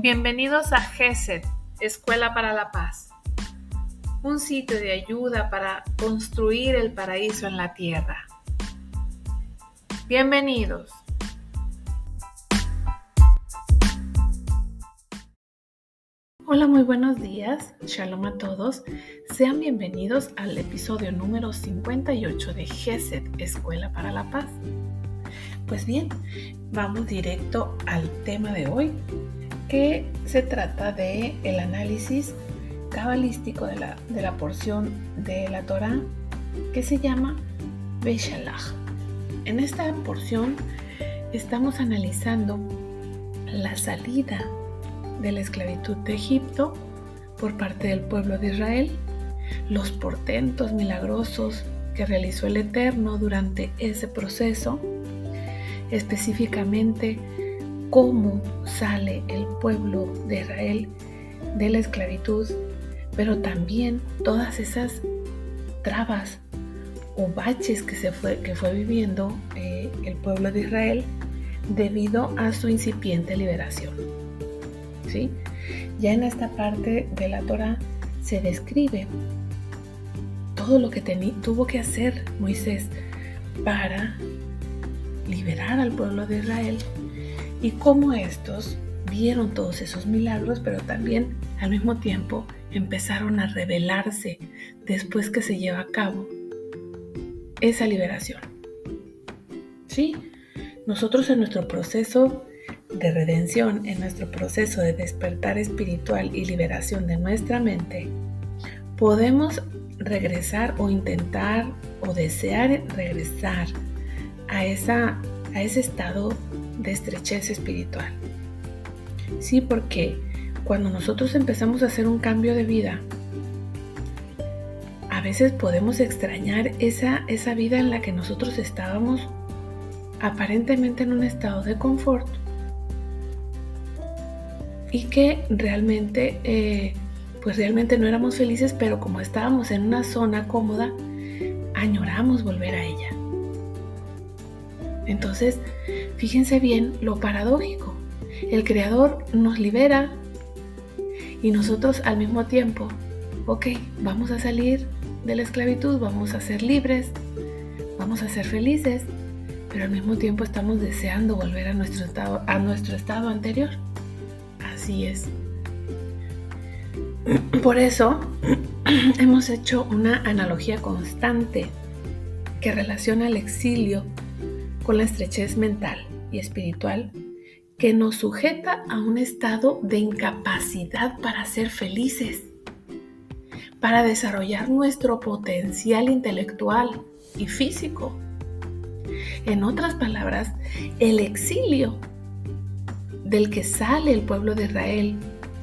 Bienvenidos a GESED, Escuela para la Paz, un sitio de ayuda para construir el paraíso en la tierra. Bienvenidos. Hola, muy buenos días. Shalom a todos. Sean bienvenidos al episodio número 58 de GESED, Escuela para la Paz. Pues bien, vamos directo al tema de hoy, que se trata de el análisis cabalístico de la porción de la Torá que se llama Beshalach. En esta porción estamos analizando la salida de la esclavitud de Egipto por parte del pueblo de Israel, los portentos milagrosos que realizó el Eterno durante ese proceso, específicamente cómo sale el pueblo de Israel de la esclavitud, pero también todas esas trabas o baches que fue viviendo el pueblo de Israel debido a su incipiente liberación. ¿Sí? Ya en esta parte de la Torá se describe todo lo que tuvo que hacer Moisés para liberar al pueblo de Israel y cómo estos vieron todos esos milagros, pero también al mismo tiempo empezaron a rebelarse después que se lleva a cabo esa liberación. Sí, nosotros en nuestro proceso de redención, en nuestro proceso de despertar espiritual y liberación de nuestra mente, podemos regresar o intentar o desear regresar a ese estado de estrechez espiritual. Sí, porque cuando nosotros empezamos a hacer un cambio de vida, a veces podemos extrañar esa vida en la que nosotros estábamos aparentemente en un estado de confort y que realmente no éramos felices, pero como estábamos en una zona cómoda, añoramos volver a ella. Entonces, fíjense bien lo paradójico. El Creador nos libera y nosotros al mismo tiempo, vamos a salir de la esclavitud, vamos a ser libres, vamos a ser felices, pero al mismo tiempo estamos deseando volver a nuestro estado anterior. Así es. Por eso hemos hecho una analogía constante que relaciona el exilio con la estrechez mental y espiritual que nos sujeta a un estado de incapacidad para ser felices, para desarrollar nuestro potencial intelectual y físico. En otras palabras, el exilio del que sale el pueblo de Israel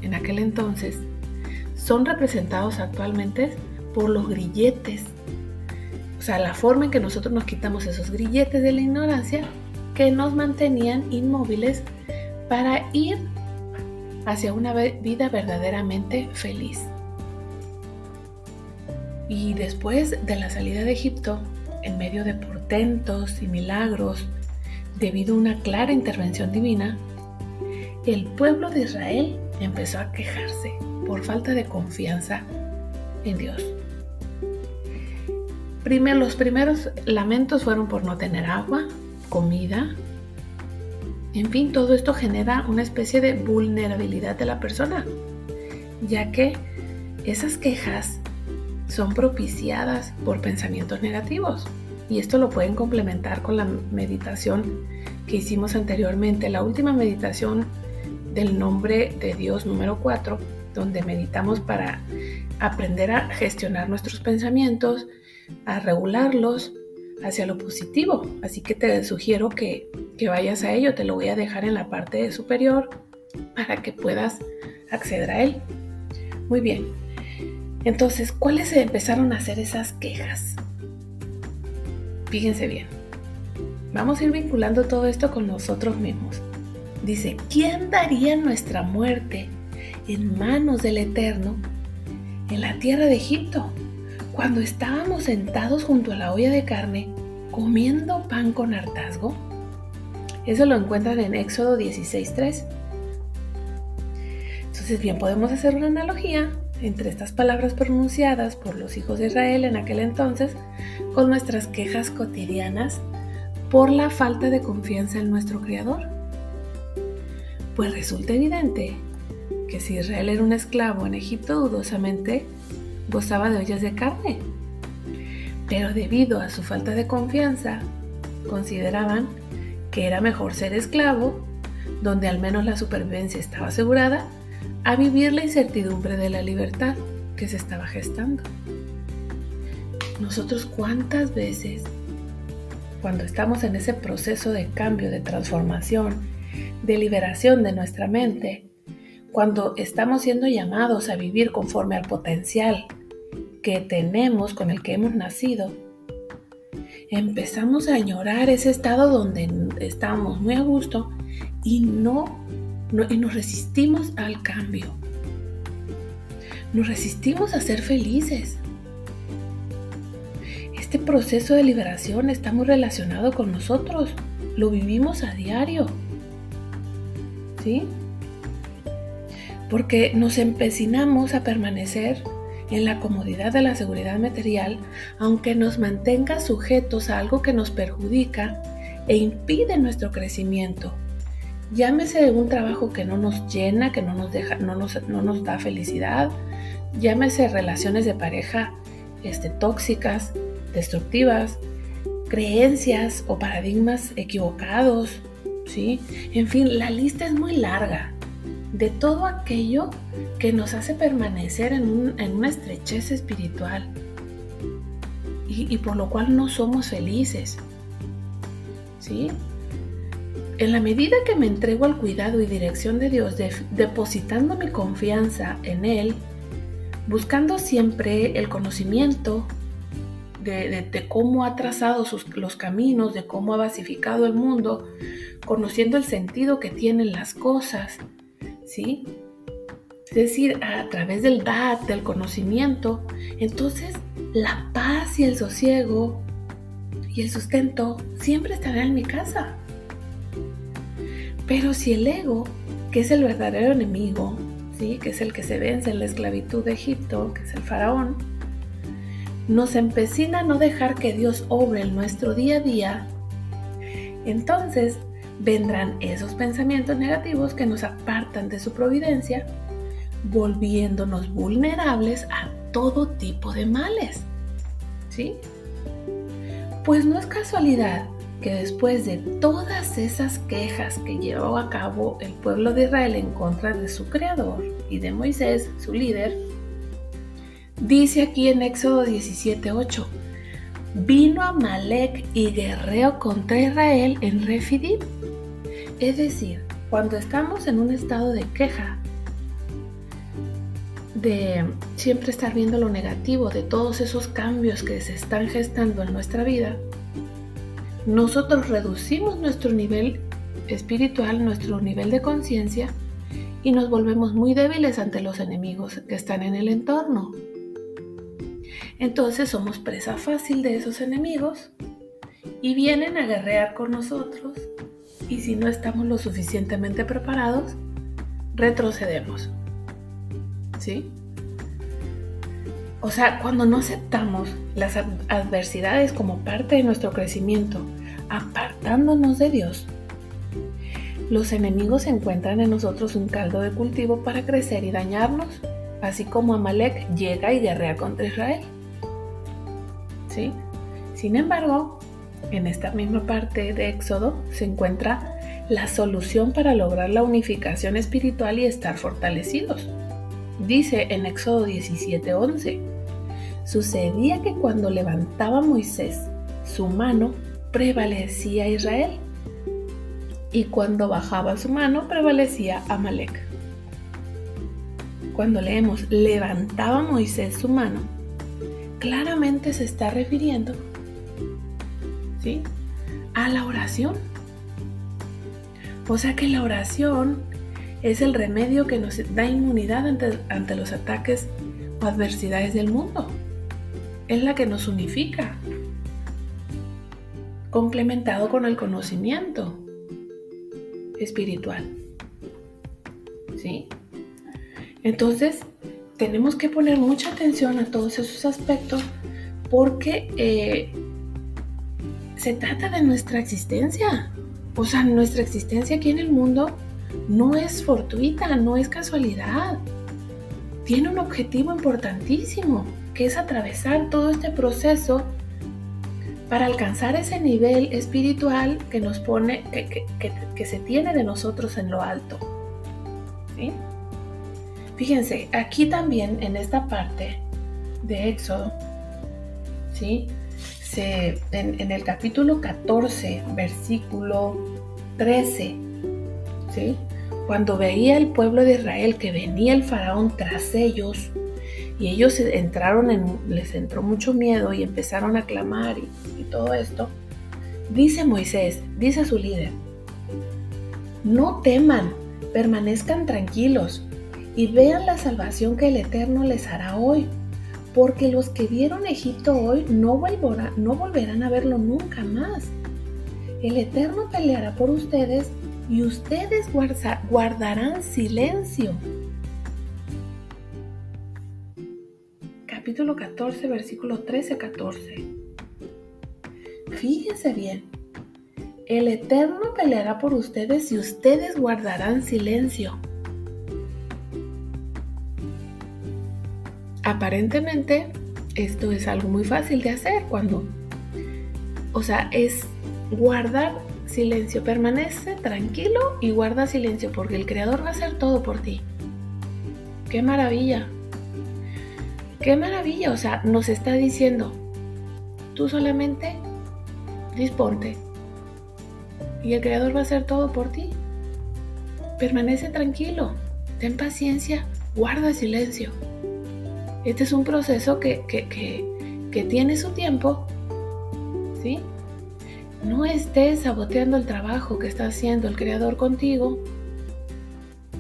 en aquel entonces son representados actualmente por los grilletes. O sea, la forma en que nosotros nos quitamos esos grilletes de la ignorancia que nos mantenían inmóviles para ir hacia una vida verdaderamente feliz. Y después de la salida de Egipto, en medio de portentos y milagros, debido a una clara intervención divina, el pueblo de Israel empezó a quejarse por falta de confianza en Dios. Los primeros lamentos fueron por no tener agua, comida. En fin, todo esto genera una especie de vulnerabilidad de la persona, ya que esas quejas son propiciadas por pensamientos negativos. Y esto lo pueden complementar con la meditación que hicimos anteriormente, la última meditación del nombre de Dios número 4, donde meditamos para aprender a gestionar nuestros pensamientos, a regularlos hacia lo positivo. Así que te sugiero que vayas a ello. Te lo voy a dejar en la parte superior para que puedas acceder a él. Muy bien. Entonces, ¿cuáles se empezaron a hacer esas quejas? Fíjense bien. Vamos a ir vinculando todo esto con nosotros mismos. Dice, ¿quién daría nuestra muerte en manos del Eterno en la tierra de Egipto, cuando estábamos sentados junto a la olla de carne, comiendo pan con hartazgo? Eso lo encuentran en Éxodo 16:3. Entonces, bien, podemos hacer una analogía entre estas palabras pronunciadas por los hijos de Israel en aquel entonces con nuestras quejas cotidianas por la falta de confianza en nuestro Creador. Pues resulta evidente que si Israel era un esclavo en Egipto, dudosamente gozaba de ollas de carne. Pero debido a su falta de confianza, consideraban que era mejor ser esclavo, donde al menos la supervivencia estaba asegurada, a vivir la incertidumbre de la libertad que se estaba gestando. Nosotros, ¿cuántas veces, cuando estamos en ese proceso de cambio, de transformación, de liberación de nuestra mente, cuando estamos siendo llamados a vivir conforme al potencial que tenemos, con el que hemos nacido, empezamos a añorar ese estado donde estamos muy a gusto y nos resistimos al cambio? Nos resistimos a ser felices. Este proceso de liberación está muy relacionado con nosotros. Lo vivimos a diario. ¿Sí? Porque nos empecinamos a permanecer en la comodidad de la seguridad material, aunque nos mantenga sujetos a algo que nos perjudica e impide nuestro crecimiento. Llámese un trabajo que no nos llena, que no nos da felicidad, llámese relaciones de pareja tóxicas, destructivas, creencias o paradigmas equivocados, ¿sí? En fin, la lista es muy larga de todo aquello que nos hace permanecer en una estrechez espiritual y por lo cual no somos felices, ¿sí? En la medida que me entrego al cuidado y dirección de Dios, depositando mi confianza en Él, buscando siempre el conocimiento de cómo ha trazado los caminos, de cómo ha basificado el mundo, conociendo el sentido que tienen las cosas, ¿sí? Es decir, a través del conocimiento, entonces la paz y el sosiego y el sustento siempre estarán en mi casa. Pero si el ego, que es el verdadero enemigo, ¿sí? Que es el que se vence en la esclavitud de Egipto, que es el faraón, nos empecina a no dejar que Dios obre en nuestro día a día, entonces vendrán esos pensamientos negativos que nos apartan de su providencia, volviéndonos vulnerables a todo tipo de males, ¿sí? Pues no es casualidad que después de todas esas quejas que llevó a cabo el pueblo de Israel en contra de su creador y de Moisés, su líder, dice aquí en Éxodo 17:8, vino Amalek y guerreó contra Israel en Refidim. Es decir, cuando estamos en un estado de queja, de siempre estar viendo lo negativo de todos esos cambios que se están gestando en nuestra vida, nosotros reducimos nuestro nivel espiritual, nuestro nivel de conciencia, y nos volvemos muy débiles ante los enemigos que están en el entorno. Entonces somos presa fácil de esos enemigos y vienen a guerrear con nosotros, y si no estamos lo suficientemente preparados, retrocedemos, ¿sí? O sea, cuando no aceptamos las adversidades como parte de nuestro crecimiento, apartándonos de Dios, los enemigos encuentran en nosotros un caldo de cultivo para crecer y dañarnos, así como Amalek llega y guerrea contra Israel, ¿sí? Sin embargo, en esta misma parte de Éxodo se encuentra la solución para lograr la unificación espiritual y estar fortalecidos. Dice en Éxodo 17:11, sucedía que cuando levantaba Moisés su mano, prevalecía Israel, y cuando bajaba su mano, prevalecía Amalek. Cuando leemos levantaba Moisés su mano, claramente se está refiriendo, ¿sí?, a la oración. O sea que la oración es el remedio que nos da inmunidad ante los ataques o adversidades del mundo. Es la que nos unifica, complementado con el conocimiento espiritual, ¿sí? Entonces, tenemos que poner mucha atención a todos esos aspectos porque se trata de nuestra existencia. O sea, nuestra existencia aquí en el mundo no es fortuita, no es casualidad. Tiene un objetivo importantísimo, que es atravesar todo este proceso para alcanzar ese nivel espiritual que nos pone, que se tiene de nosotros en lo alto. ¿Sí? Fíjense, aquí también en esta parte de Éxodo, ¿sí? En el capítulo 14, versículo 13, ¿sí? Cuando veía el pueblo de Israel que venía el faraón tras ellos, y ellos les entró mucho miedo y empezaron a clamar y todo esto, dice Moisés, dice su líder: no teman, permanezcan tranquilos y vean la salvación que el Eterno les hará hoy, porque los que vieron Egipto hoy no volverán a verlo nunca más. El Eterno peleará por ustedes y ustedes guardarán silencio. Capítulo 14, versículo 13-14. Fíjense bien. El Eterno peleará por ustedes y ustedes guardarán silencio. Aparentemente, esto es algo muy fácil de hacer es guardar silencio. Permanece tranquilo y guarda silencio porque el Creador va a hacer todo por ti. ¡Qué maravilla! ¡Qué maravilla! O sea, nos está diciendo, tú solamente disponte y el Creador va a hacer todo por ti. Permanece tranquilo, ten paciencia, guarda silencio. Este es un proceso que tiene su tiempo, ¿sí? No estés saboteando el trabajo que está haciendo el Creador contigo.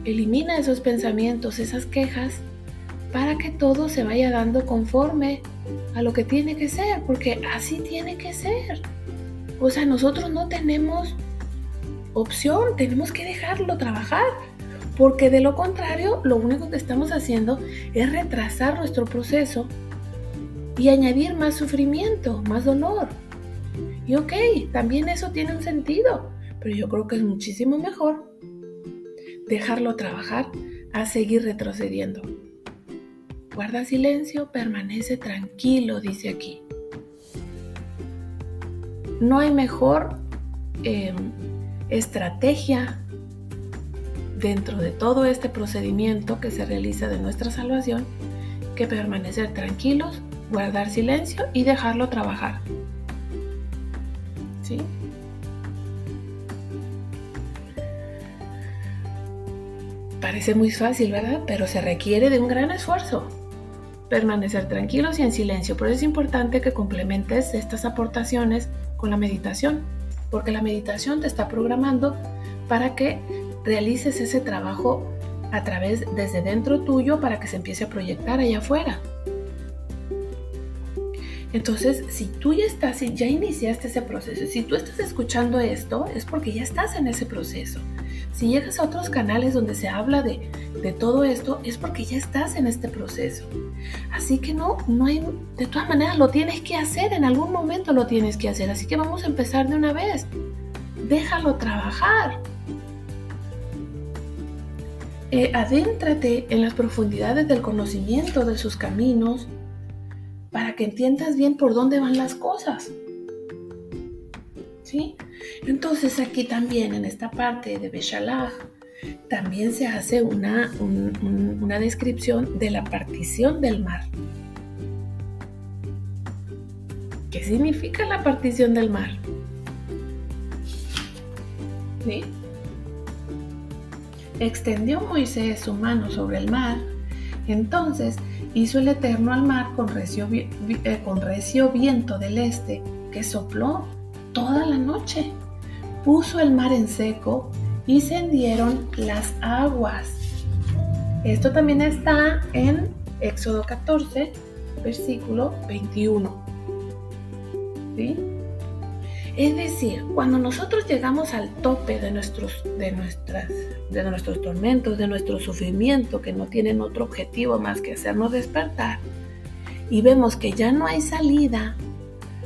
Elimina esos pensamientos, esas quejas, para que todo se vaya dando conforme a lo que tiene que ser, porque así tiene que ser. O sea, nosotros no tenemos opción, tenemos que dejarlo trabajar. Porque de lo contrario, lo único que estamos haciendo es retrasar nuestro proceso y añadir más sufrimiento, más dolor. Y ok, también eso tiene un sentido, pero yo creo que es muchísimo mejor dejarlo trabajar a seguir retrocediendo. Guarda silencio, permanece tranquilo, dice aquí. No hay mejor estrategia dentro de todo este procedimiento que se realiza de nuestra salvación que permanecer tranquilos, guardar silencio y dejarlo trabajar. ¿Sí? Parece muy fácil, ¿verdad? Pero se requiere de un gran esfuerzo. Permanecer tranquilos y en silencio. Por eso es importante que complementes estas aportaciones con la meditación, porque la meditación te está programando para que realices ese trabajo desde dentro tuyo para que se empiece a proyectar allá afuera. Entonces, si tú ya iniciaste ese proceso, si tú estás escuchando esto, es porque ya estás en ese proceso. Si llegas a otros canales donde se habla de todo esto, es porque ya estás en este proceso. Así que no hay, de todas maneras lo tienes que hacer, en algún momento lo tienes que hacer. Así que vamos a empezar de una vez. Déjalo trabajar. Adéntrate en las profundidades del conocimiento de sus caminos para que entiendas bien por dónde van las cosas. ¿Sí? Entonces aquí también en esta parte de Beshalach también se hace una descripción de la partición del mar. ¿Qué significa la partición del mar? ¿Sí? Extendió Moisés su mano sobre el mar, entonces hizo el Eterno al mar con recio viento del este que sopló toda la noche. Puso el mar en seco y se hendieron las aguas. Esto también está en Éxodo 14, versículo 21. ¿Sí? Es decir, cuando nosotros llegamos al tope de nuestros tormentos, de nuestro sufrimiento, que no tienen otro objetivo más que hacernos despertar, y vemos que ya no hay salida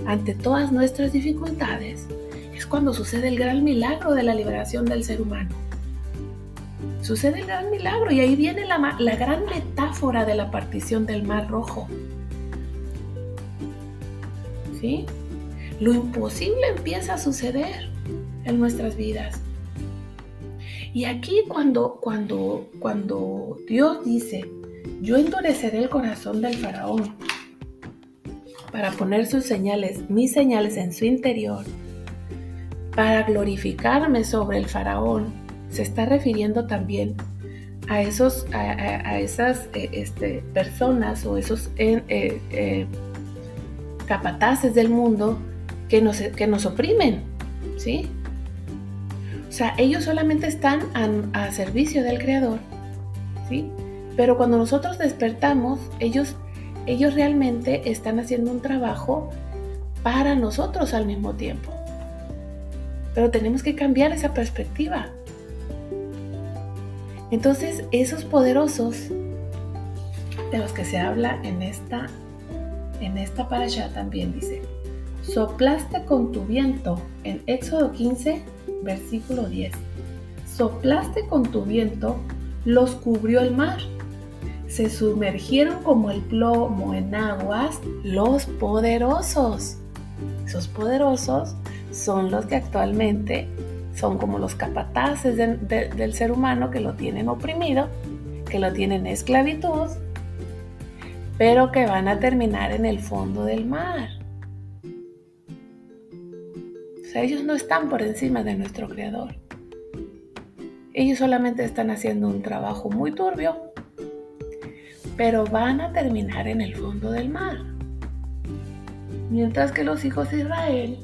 ante todas nuestras dificultades, es cuando sucede el gran milagro de la liberación del ser humano. Sucede el gran milagro y ahí viene la gran metáfora de la partición del Mar Rojo. ¿Sí? Lo imposible empieza a suceder en nuestras vidas. Y aquí cuando Dios dice, yo endureceré el corazón del faraón para poner mis señales en su interior, para glorificarme sobre el faraón, se está refiriendo también a esas personas o esos capataces del mundo que nos oprimen, ¿sí? O sea, ellos solamente están a servicio del Creador, ¿sí? Pero cuando nosotros despertamos, ellos realmente están haciendo un trabajo para nosotros al mismo tiempo. Pero tenemos que cambiar esa perspectiva. Entonces, esos poderosos de los que se habla en esta parashá también dice, soplaste con tu viento, en Éxodo 15, versículo 10. Soplaste con tu viento, los cubrió el mar. Se sumergieron como el plomo en aguas los poderosos. Esos poderosos son los que actualmente son como los capataces del ser humano, que lo tienen oprimido, que lo tienen en esclavitud, pero que van a terminar en el fondo del mar. O sea, ellos no están por encima de nuestro Creador. Ellos solamente están haciendo un trabajo muy turbio, pero van a terminar en el fondo del mar. Mientras que los hijos de Israel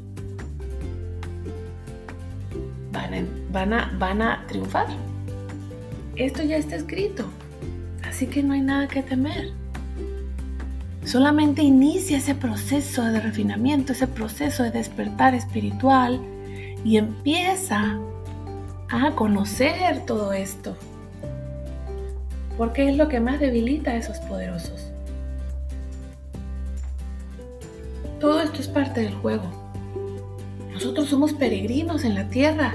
van a triunfar. Esto ya está escrito, así que no hay nada que temer. Solamente inicia ese proceso de refinamiento, ese proceso de despertar espiritual y empieza a conocer todo esto, porque es lo que más debilita a esos poderosos. Todo esto es parte del juego. Nosotros somos peregrinos en la tierra,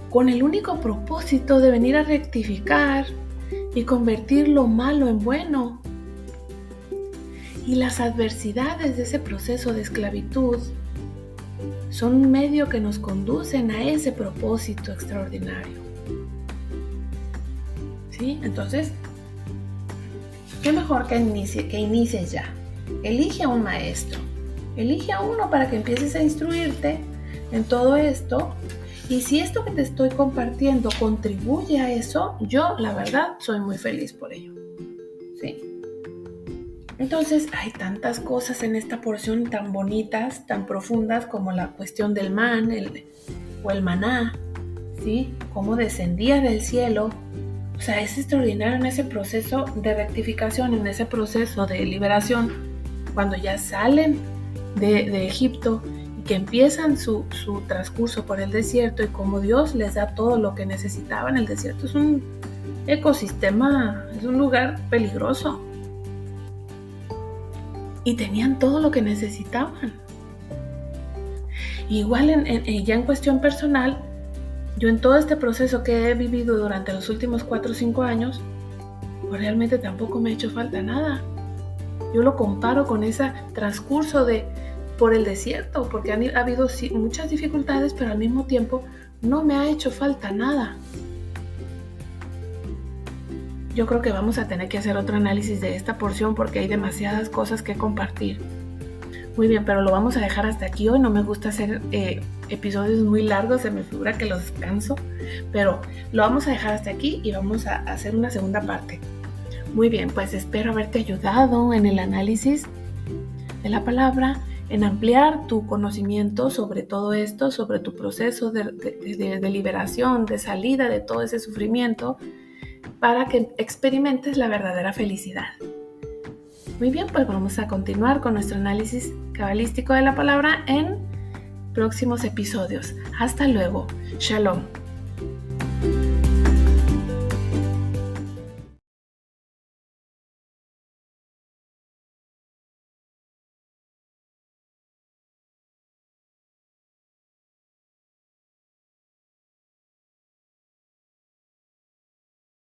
con el único propósito de venir a rectificar y convertir lo malo en bueno. Y las adversidades de ese proceso de esclavitud son un medio que nos conducen a ese propósito extraordinario. ¿Sí? Entonces, qué mejor que inicies ya. Elige a un maestro. Elige a uno para que empieces a instruirte en todo esto. Y si esto que te estoy compartiendo contribuye a eso, yo, la verdad, soy muy feliz por ello. ¿Sí? Entonces, hay tantas cosas en esta porción tan bonitas, tan profundas, como la cuestión del man o el maná, ¿sí? Cómo descendía del cielo. O sea, es extraordinario en ese proceso de rectificación, en ese proceso de liberación, cuando ya salen de Egipto y que empiezan su transcurso por el desierto, y cómo Dios les da todo lo que necesitaban. El desierto es un ecosistema, es un lugar peligroso. Y tenían todo lo que necesitaban. Igual ya en cuestión personal, yo en todo este proceso que he vivido durante los últimos 4 o 5 años, pues realmente tampoco me ha hecho falta nada. Yo lo comparo con ese transcurso por el desierto, porque ha habido muchas dificultades, pero al mismo tiempo no me ha hecho falta nada. Yo creo que vamos a tener que hacer otro análisis de esta porción, porque hay demasiadas cosas que compartir. Muy bien, pero lo vamos a dejar hasta aquí hoy. No me gusta hacer episodios muy largos, se me figura que los canso, pero lo vamos a dejar hasta aquí y vamos a hacer una segunda parte. Muy bien, pues espero haberte ayudado en el análisis de la palabra, en ampliar tu conocimiento sobre todo esto, sobre tu proceso de liberación, de salida de todo ese sufrimiento, para que experimentes la verdadera felicidad. Muy bien, pues vamos a continuar con nuestro análisis cabalístico de la palabra en próximos episodios. Hasta luego. Shalom.